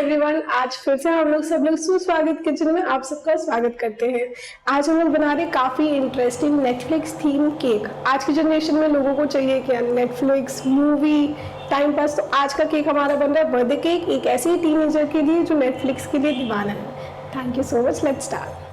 एवरीवन, आज फिर से हम लोग सब लोग सुस्वागत किचन में आप सबका स्वागत करते हैं। आज हम लोग बना रहे काफ़ी इंटरेस्टिंग नेटफ्लिक्स थीम केक। आज की जनरेशन में लोगों को चाहिए क्या, नेटफ्लिक्स मूवी टाइम पास। तो आज का केक हमारा बन रहा है बर्थडे केक, एक ऐसे ही टीनेजर के लिए जो नेटफ्लिक्स के लिए दीवाना है। Thank you so much, let's start.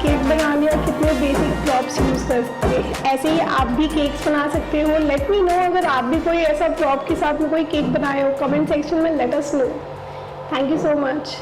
Cake बना लिया, कितने बेसिक प्रॉप्स यूज़ करके। ऐसे ही आप भी केक्स बना सकते हो। लेट मी नो अगर आप भी कोई ऐसा प्रॉप के साथ में कोई केक बनाए हो, कमेंट सेक्शन में let us know. Thank you so much.